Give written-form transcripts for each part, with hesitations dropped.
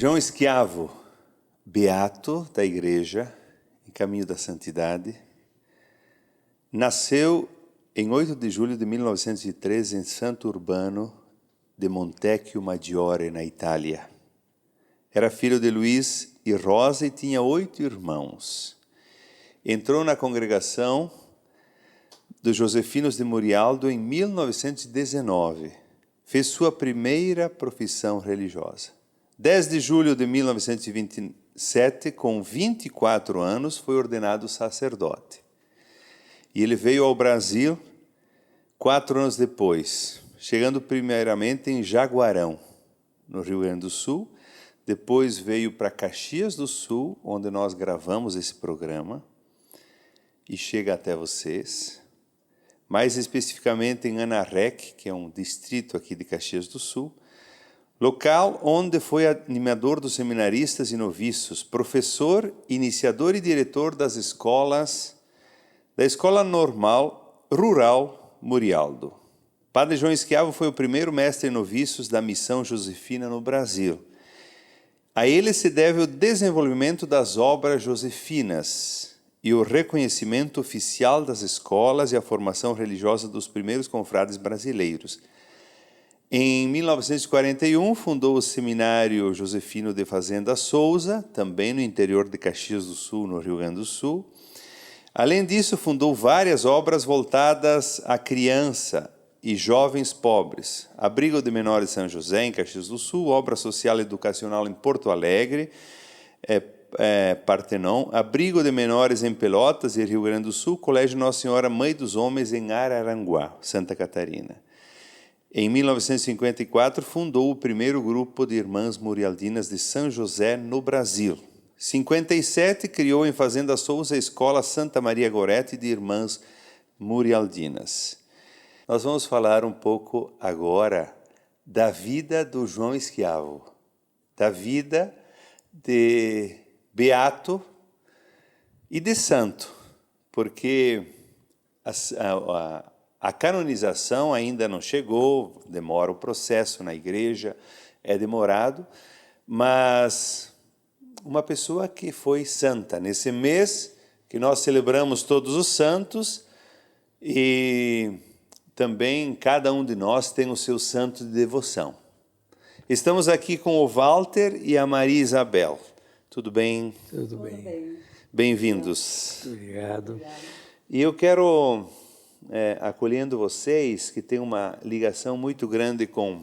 João Schiavo, beato da Igreja, em caminho da santidade, nasceu em 8 de julho de 1913 em Santo Urbano de Montecchio Maggiore, na Itália. Era filho de Luiz e Rosa e tinha 8 irmãos. Entrou na congregação dos Josefinos de Murialdo em 1919. Fez sua primeira profissão religiosa. 10 de julho de 1927, com 24 anos, foi ordenado sacerdote. E ele veio ao Brasil 4 anos depois, chegando primeiramente em Jaguarão, no Rio Grande do Sul. Depois veio para Caxias do Sul, onde nós gravamos esse programa, e chega até vocês. Mais especificamente em Anarrec, que é um distrito aqui de Caxias do Sul, local onde foi animador dos seminaristas e noviços, professor, iniciador e diretor das escolas, da Escola Normal Rural Murialdo. Padre João Schiavo foi o primeiro mestre em noviços da missão josefina no Brasil. A ele se deve o desenvolvimento das obras josefinas e o reconhecimento oficial das escolas e a formação religiosa dos primeiros confrades brasileiros. Em 1941, fundou o Seminário Josefino de Fazenda Souza, também no interior de Caxias do Sul, no Rio Grande do Sul. Além disso, fundou várias obras voltadas à criança e jovens pobres. Abrigo de Menores de São José, em Caxias do Sul, Obra Social e Educacional em Porto Alegre, Partenon, Abrigo de Menores em Pelotas e Rio Grande do Sul, Colégio Nossa Senhora Mãe dos Homens em Araranguá, Santa Catarina. Em 1954, fundou o primeiro grupo de irmãs murialdinas de São José no Brasil. Em 57, criou em Fazenda Souza a Escola Santa Maria Gorete de Irmãs Murialdinas. Nós vamos falar um pouco agora da vida do João Schiavo, da vida de beato e de santo, porque a canonização ainda não chegou, demora o processo na igreja, é demorado, mas uma pessoa que foi santa. Nesse mês que nós celebramos todos os santos, e também cada um de nós tem o seu santo de devoção. Estamos aqui com o Walter e a Maria Isabel. Tudo bem? Tudo bem. Bem-vindos. Obrigado. E eu quero, acolhendo vocês, que tem uma ligação muito grande com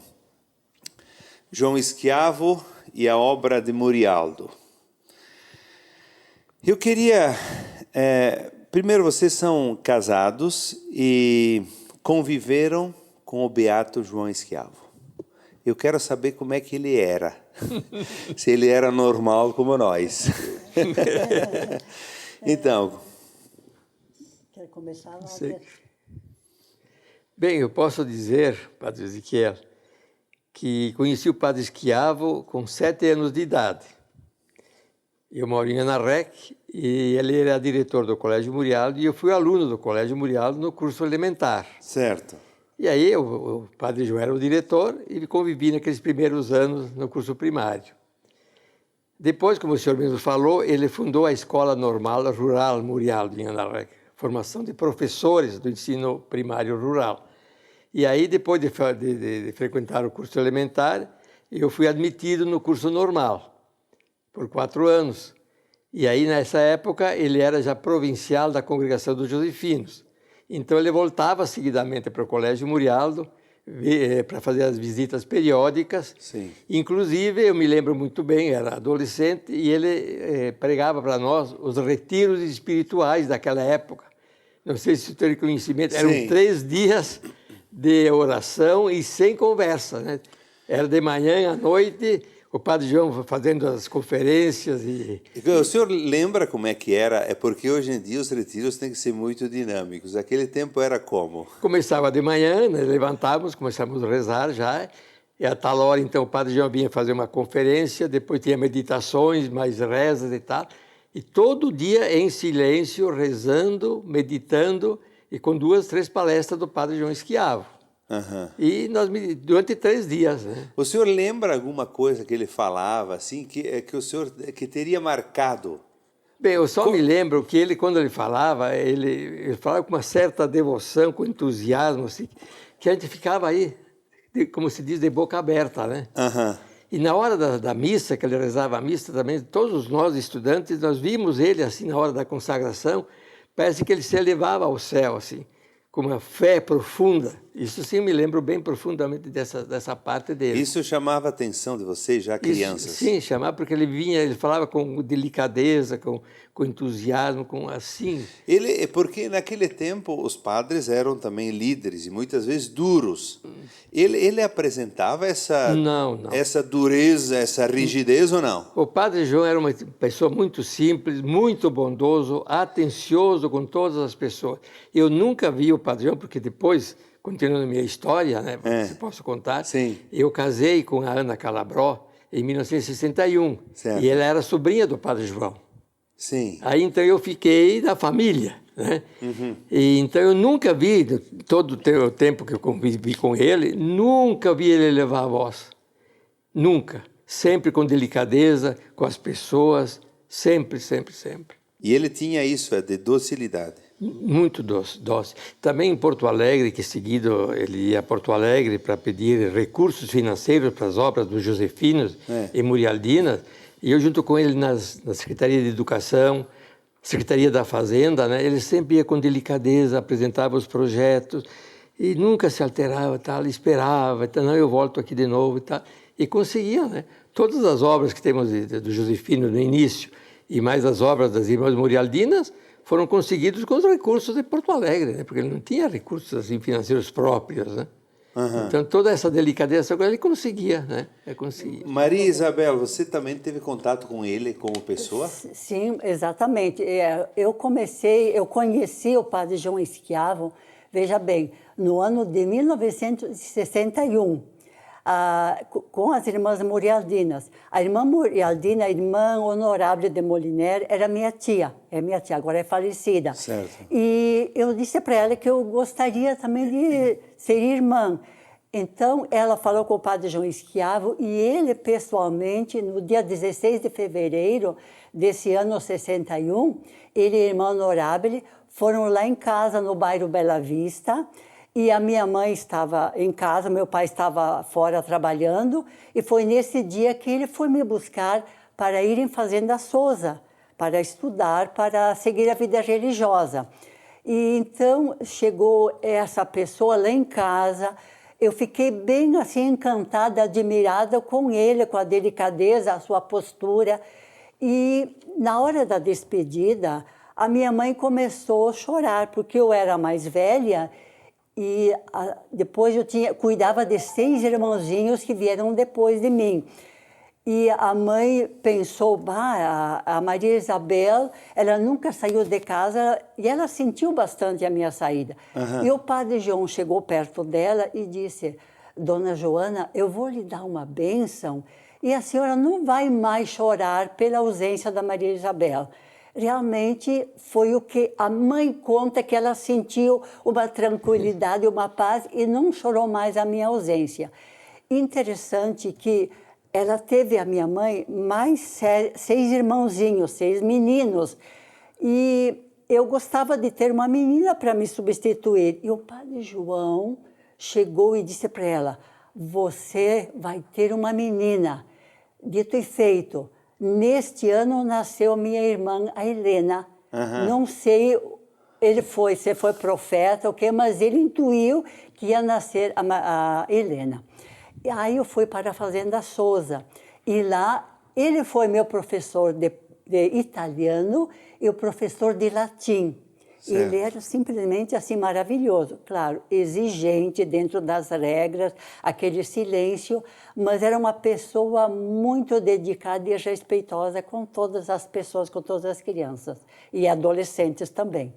João Schiavo e a obra de Murialdo. Eu queria... primeiro, vocês são casados e conviveram com o beato João Schiavo. Eu quero saber como é que ele era. Se ele era normal como nós. Então... Quer começar? Bem, eu posso dizer, Padre Ezequiel, que conheci o Padre Schiavo com 7 anos de idade. Eu moro em Anarrec e ele era diretor do Colégio Murialdo e eu fui aluno do Colégio Murialdo no curso elementar. Certo. E aí o Padre João era o diretor e convivi naqueles primeiros anos no curso primário. Depois, como o senhor mesmo falou, ele fundou a Escola Normal Rural Murialdo em Anarrec, formação de professores do ensino primário rural. E aí, depois de frequentar o curso elementar, eu fui admitido no curso normal, por 4 anos. E aí, nessa época, ele era já provincial da Congregação dos Josefinos. Então, ele voltava seguidamente para o Colégio Murialdo para fazer as visitas periódicas. Sim. Inclusive, eu me lembro muito bem, era adolescente, e ele pregava para nós os retiros espirituais daquela época. Não sei se você tem conhecimento, eram 3 dias de oração e sem conversa, né? Era de manhã à noite, o Padre João fazendo as conferências e... O senhor lembra como é que era? É porque hoje em dia os retiros têm que ser muito dinâmicos. Aquele tempo era como? Começava de manhã, nós levantávamos, começávamos a rezar já, e a tal hora, então, o Padre João vinha fazer uma conferência, depois tinha meditações, mais rezas e tal, e todo dia em silêncio, rezando, meditando, e com 2, 3 palestras do Padre João Schiavo. Aham. E durante 3 dias, né? O senhor lembra alguma coisa que ele falava assim que o senhor que teria marcado? Bem, eu só me lembro que ele, quando ele falava com uma certa devoção, com entusiasmo, assim, que a gente ficava aí, como se diz, de boca aberta, né? Aham. E na hora da missa, que ele rezava a missa também, todos nós estudantes, nós vimos ele assim na hora da consagração, parece que ele se elevava ao céu, assim, com uma fé profunda. Isso sim, eu me lembro bem profundamente dessa parte dele. Isso chamava a atenção de vocês já crianças? Sim, chamava porque ele falava com delicadeza, com entusiasmo, com assim. Porque naquele tempo os padres eram também líderes e muitas vezes duros. Ele apresentava Não. essa dureza, essa rigidez ou não? O Padre João era uma pessoa muito simples, muito bondoso, atencioso com todas as pessoas. Eu nunca vi o Padre João, porque depois, continuando a minha história, né, se posso contar, Sim. eu casei com a Ana Calabró em 1961. Certo. E ela era sobrinha do Padre João. Sim. Aí então eu fiquei da família, né? E então eu nunca vi, todo o tempo que eu convivi com ele, nunca vi ele elevar a voz. Nunca. Sempre com delicadeza, com as pessoas, sempre. E ele tinha isso, de docilidade. Muito doce. Também em Porto Alegre, que seguido ele ia a Porto Alegre para pedir recursos financeiros para as obras dos Josefinos e Murialdinas, e eu junto com ele na Secretaria de Educação, Secretaria da Fazenda, né, ele sempre ia com delicadeza, apresentava os projetos e nunca se alterava, tal, esperava, tal, não, eu volto aqui de novo e tal. E conseguia, né? Todas as obras que temos do Josefino no início e mais as obras das Irmãs Murialdinas foram conseguidos com os recursos de Porto Alegre, né? Porque ele não tinha recursos assim, financeiros próprios, né? Então, toda essa delicadeza ele conseguia, né? Ele conseguia. Maria Isabel, você também teve contato com ele como pessoa? Sim, exatamente. Eu conheci o Padre João Schiavo, veja bem, no ano de 1961, com as Irmãs Murialdinas. A Irmã Murialdina, a Irmã Honorável de Moliner, era minha tia, agora é falecida. Certo. E eu disse para ela que eu gostaria também de ser irmã. Então, ela falou com o Padre João Schiavo e ele, pessoalmente, no dia 16 de fevereiro desse ano 61, ele e a Irmã Honorável foram lá em casa, no bairro Bela Vista, e a minha mãe estava em casa, meu pai estava fora trabalhando, e foi nesse dia que ele foi me buscar para ir em Fazenda Souza, para estudar, para seguir a vida religiosa. E então chegou essa pessoa lá em casa, eu fiquei bem assim encantada, admirada com ele, com a delicadeza, a sua postura. E na hora da despedida, a minha mãe começou a chorar, porque eu era mais velha e depois cuidava de 6 irmãozinhos que vieram depois de mim. E a mãe pensou, a Maria Isabel, ela nunca saiu de casa e ela sentiu bastante a minha saída. E o Padre João chegou perto dela e disse, Dona Joana, eu vou lhe dar uma bênção e a senhora não vai mais chorar pela ausência da Maria Isabel. Realmente foi o que a mãe conta, que ela sentiu uma tranquilidade, uma paz e não chorou mais a minha ausência. Interessante que ela teve, a minha mãe, mais 6 irmãozinhos, 6 meninos. E eu gostava de ter uma menina para me substituir. E o Padre João chegou e disse para ela, você vai ter uma menina. Dito e feito. Neste ano nasceu minha irmã, a Helena. Não sei, se foi profeta ou quê, mas ele intuiu que ia nascer a Helena. E aí eu fui para a Fazenda Souza. E lá ele foi meu professor de italiano e o professor de latim. Certo. Ele era simplesmente assim maravilhoso, claro, exigente dentro das regras, aquele silêncio, mas era uma pessoa muito dedicada e respeitosa com todas as pessoas, com todas as crianças e adolescentes também.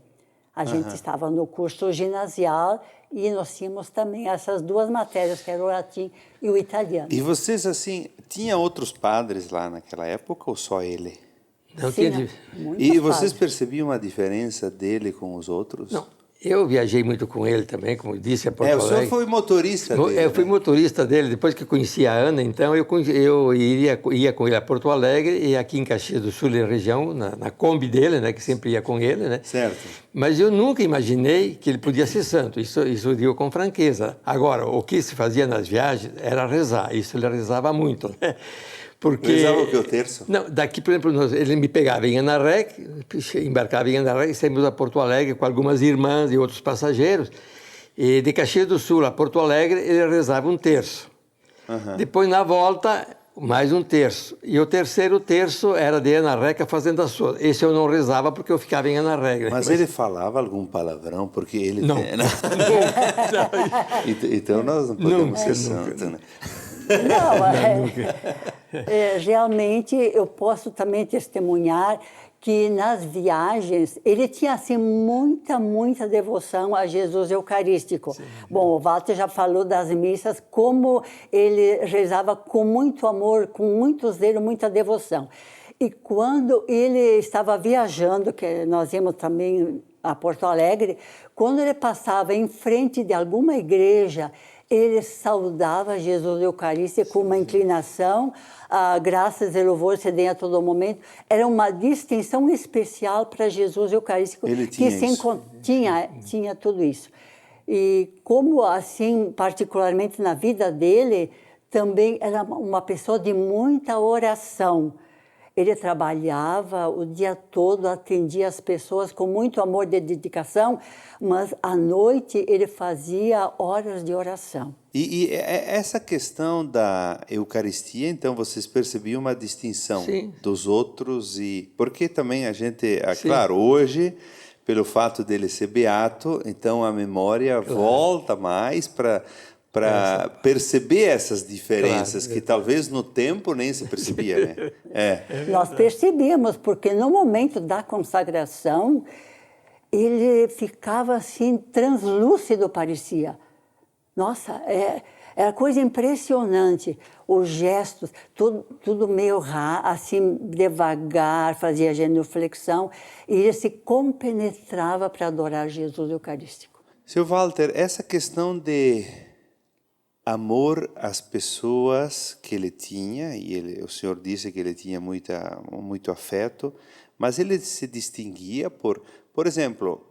A gente estava no curso ginasial e nós tínhamos também essas 2 matérias, que eram o latim e o italiano. E vocês, assim, tinha outros padres lá naquela época ou só ele? Não Sim, tinha. E vocês percebiam a diferença dele com os outros? Não. Eu viajei muito com ele também, como disse, a Porto O senhor Alegre. foi motorista dele, Eu fui né? motorista dele, depois que conheci a Ana, então eu ia com ele a Porto Alegre e aqui em Caxias do Sul, na região, na Kombi dele, né, que sempre ia com ele, né? Certo. Mas eu nunca imaginei que ele podia ser santo, isso eu digo com franqueza. Agora, o que se fazia nas viagens era rezar, isso ele rezava muito, né? Porque... Rezava o que, o terço? Não, daqui, por exemplo, ele me pegava em Anarrec, embarcava em Anarrec, saímos a Porto Alegre com algumas irmãs e outros passageiros, e de Caxias do Sul a Porto Alegre ele rezava um terço. Depois, na volta, mais um terço. E o terceiro terço era de Anarrec, a Fazenda Sul. Esse eu não rezava porque eu ficava em Anarrec. Mas ele falava algum palavrão? Porque ele... Não. Tem... Então nós não podemos ser santos, né? Não, realmente eu posso também testemunhar que nas viagens ele tinha assim muita devoção a Jesus Eucarístico. Sim. Bom, o Walter já falou das missas, como ele rezava com muito amor, com muito zelo, muita devoção. E quando ele estava viajando, que nós íamos também a Porto Alegre, quando ele passava em frente de alguma igreja, ele saudava Jesus Eucarístico com uma inclinação, graças e louvor se deem a todo momento. Era uma distinção especial para Jesus Eucarístico. Ele tinha que isso. Tinha tudo isso. E como, assim, particularmente na vida dele, também era uma pessoa de muita oração. Ele trabalhava o dia todo, atendia as pessoas com muito amor e dedicação, mas à noite ele fazia horas de oração. E essa questão da Eucaristia, então, vocês percebiam uma distinção Sim. dos outros? Porque também a gente, claro, hoje, pelo fato dele ser beato, então a memória volta mais para perceber essas diferenças, que talvez no tempo nem se percebia, né? Nós percebíamos, porque no momento da consagração, ele ficava assim, translúcido parecia. Nossa, era coisa impressionante. Os gestos, tudo meio assim, devagar, fazia genuflexão, e ele se compenetrava para adorar Jesus Eucarístico. Seu Walter, essa questão de amor às pessoas que ele tinha, e o senhor disse que ele tinha muito afeto, mas ele se distinguia por exemplo,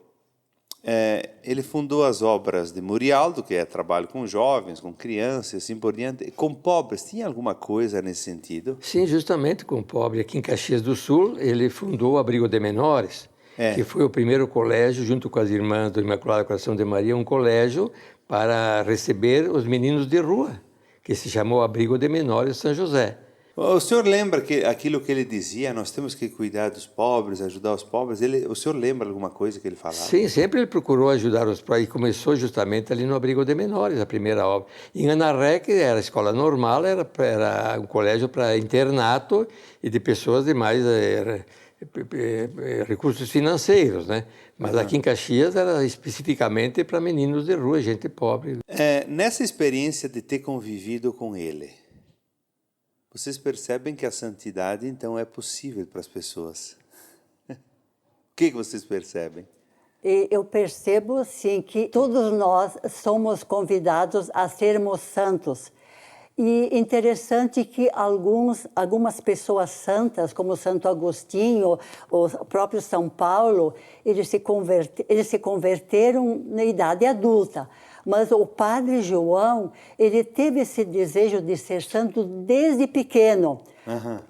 ele fundou as obras de Murialdo, que é trabalho com jovens, com crianças, assim por diante, com pobres. Tinha alguma coisa nesse sentido? Sim, justamente com pobres. Aqui em Caxias do Sul, ele fundou o Abrigo de Menores, que foi o primeiro colégio, junto com as irmãs do Imaculado Coração de Maria, um colégio para receber os meninos de rua, que se chamou Abrigo de Menores São José. O senhor lembra que aquilo que ele dizia, nós temos que cuidar dos pobres, ajudar os pobres, o senhor lembra alguma coisa que ele falava? Sim, sempre ele procurou ajudar os pobres, e começou justamente ali no Abrigo de Menores, a primeira obra. Em Anarrec era escola normal, era um colégio para internato e de pessoas de mais recursos financeiros, né? Mas aqui em Caxias era especificamente para meninos de rua, gente pobre. Nessa experiência de ter convivido com ele, vocês percebem que a santidade, então, é possível para as pessoas? O que vocês percebem? Eu percebo, sim, que todos nós somos convidados a sermos santos. E interessante que algumas pessoas santas, como Santo Agostinho, o próprio São Paulo, eles se converteram na idade adulta. Mas o Padre João, ele teve esse desejo de ser santo desde pequeno.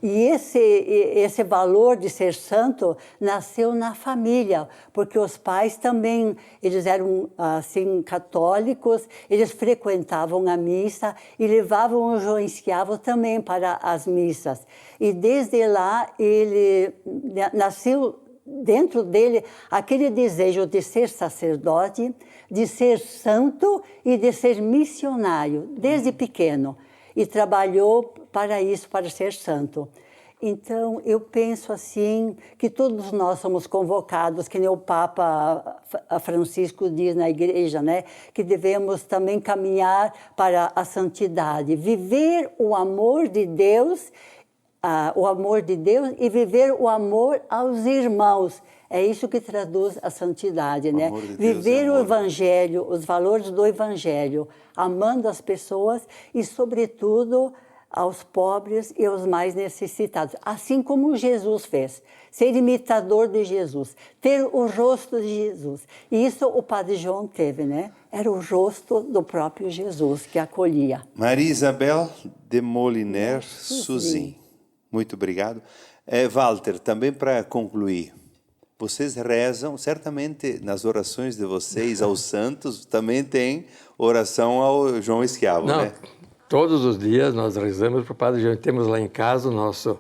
E esse valor de ser santo nasceu na família, porque os pais também, eles eram assim católicos, eles frequentavam a missa e levavam o João Schiavo também para as missas. E desde lá ele nasceu dentro dele aquele desejo de ser sacerdote, de ser santo e de ser missionário, desde pequeno. E trabalhou para isso, para ser santo. Então, eu penso assim, que todos nós somos convocados, que nem o Papa Francisco diz na igreja, né? Que devemos também caminhar para a santidade, viver o amor de Deus o amor de Deus e viver o amor aos irmãos. É isso que traduz a santidade, né? Amor de Deus Viver e o amor. Evangelho, os valores do Evangelho, amando as pessoas e, sobretudo, aos pobres e aos mais necessitados. Assim como Jesus fez. Ser imitador de Jesus, ter o rosto de Jesus. E isso o Padre João teve, né? Era o rosto do próprio Jesus que acolhia. Maria Isabel de Moliner Suzin. Muito obrigado. Walter, também para concluir, vocês rezam, certamente nas orações de vocês aos santos, também tem oração ao João Esquiavo, Não, né? todos os dias nós rezamos para o Padre João. Temos lá em casa nossa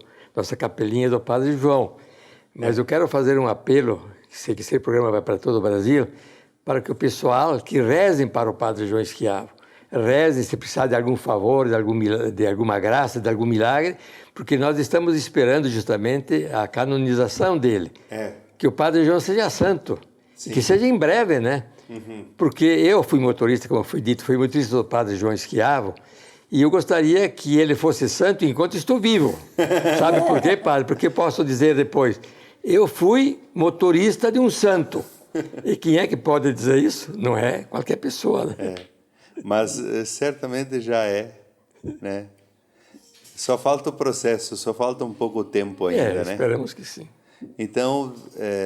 capelinha do Padre João. Mas eu quero fazer um apelo, sei que esse programa vai para todo o Brasil, para que o pessoal que rezem para o Padre João Esquiavo. Rezem se precisar de algum favor, de alguma graça, de algum milagre, porque nós estamos esperando justamente a canonização dele. Que o Padre João seja santo, e que seja em breve, né? Porque eu fui motorista, como foi dito, fui motorista do Padre João Esquiavo, e eu gostaria que ele fosse santo enquanto estou vivo. Sabe por quê, padre? Porque posso dizer depois, eu fui motorista de um santo. E quem é que pode dizer isso? Não é qualquer pessoa, né? Mas certamente já é, né? Só falta o processo, só falta um pouco de tempo ainda, né? Esperamos que sim. Então,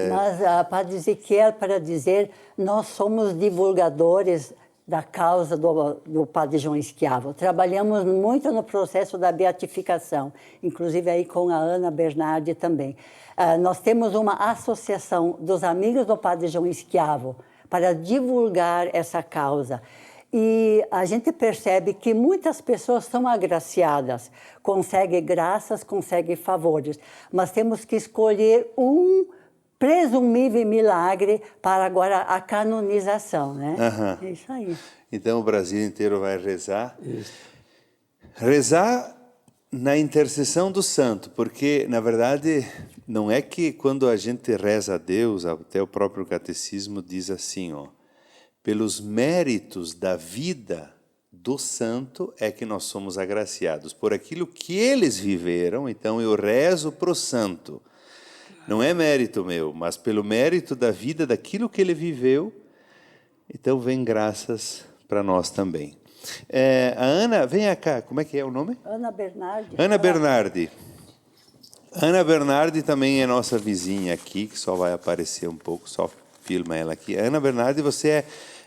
Mas a Padre Ezequiel, para dizer, nós somos divulgadores da causa do Padre João Esquiavo. Trabalhamos muito no processo da beatificação, inclusive aí com a Ana Bernardi também. Nós temos uma associação dos amigos do Padre João Esquiavo para divulgar essa causa. E a gente percebe que muitas pessoas são agraciadas, conseguem graças, conseguem favores, mas temos que escolher um presumível milagre para agora a canonização, né? É isso aí. Então o Brasil inteiro vai rezar. Isso. Rezar na intercessão do santo, porque, na verdade, não é que quando a gente reza a Deus, até o próprio catecismo diz assim, ó, pelos méritos da vida do santo é que nós somos agraciados. Por aquilo que eles viveram, então eu rezo para o santo. Não é mérito meu, mas pelo mérito da vida, daquilo que ele viveu, então vem graças para nós também. A Ana, vem cá, como é que é o nome? Ana Bernardi. Ana Bernardi. Ana Bernardi também é nossa vizinha aqui, que só vai aparecer um pouco, só filma ela aqui. Ana Bernardi, você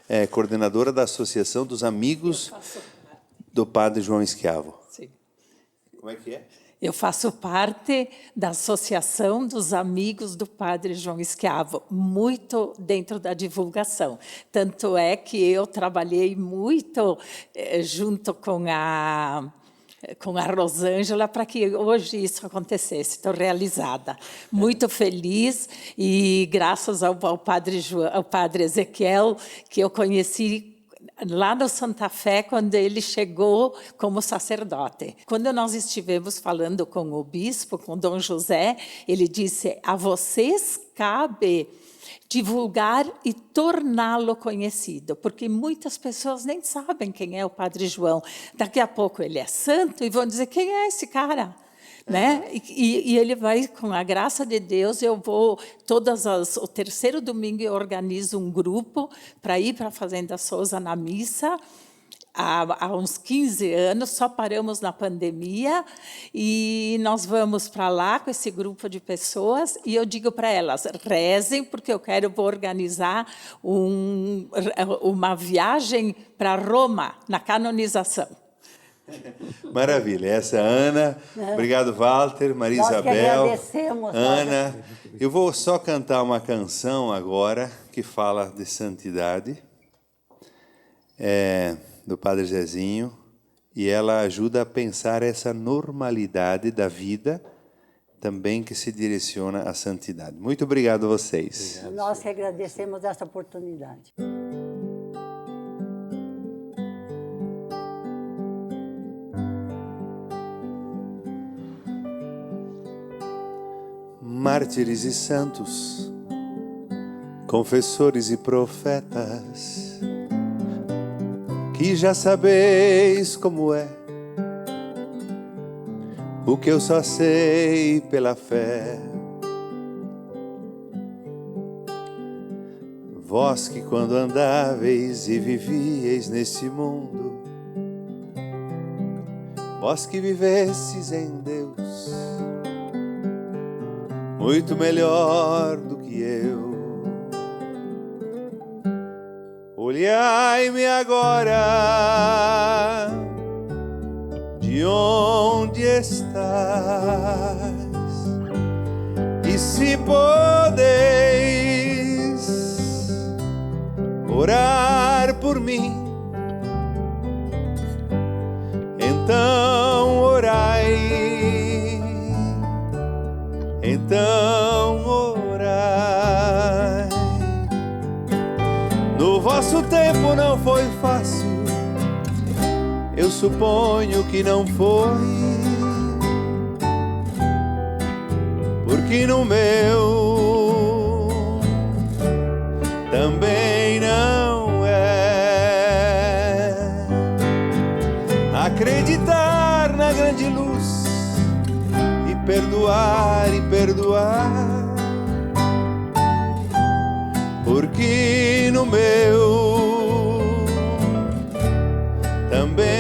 é coordenadora da Associação dos Amigos do Padre João Esquiavo. Sim. Como é que é? Eu faço parte da Associação dos Amigos do Padre João Esquiavo, muito dentro da divulgação. Tanto é que eu trabalhei muito junto com a Rosângela para que hoje isso acontecesse. Estou realizada, muito feliz e graças ao Padre Ezequiel, que eu conheci lá no Santa Fé, quando ele chegou como sacerdote. Quando nós estivemos falando com o bispo, com Dom José, ele disse, a vocês cabe divulgar e torná-lo conhecido, porque muitas pessoas nem sabem quem é o Padre João. Daqui a pouco ele é santo e vão dizer, quem é esse cara? Né? E ele vai, com a graça de Deus, eu vou, o terceiro domingo eu organizo um grupo para ir para a Fazenda Souza na missa, há uns 15 anos, só paramos na pandemia, e nós vamos para lá com esse grupo de pessoas, e eu digo para elas, rezem, porque eu vou organizar uma viagem para Roma, na canonização. Maravilha, essa é a Ana. Obrigado, Walter, Maria Nós Isabel. que agradecemos, Ana. Eu vou só cantar uma canção agora que fala de santidade, do Padre Zezinho, e ela ajuda a pensar essa normalidade da vida também que se direciona à santidade. Muito obrigado a vocês. Obrigado. Nós que agradecemos essa oportunidade. Mártires e santos, confessores e profetas, que já sabeis como é o que eu só sei pela fé. Vós que quando andáveis e vivíeis nesse mundo, vós que vivesses em Deus, muito melhor do que eu. Olhai-me agora, de onde estás, e se podeis orar por mim, então orai, então orai. No vosso tempo não foi fácil, eu suponho que não foi, porque no meu também não é. Acreditar na grande luz e perdoar, porque no meu também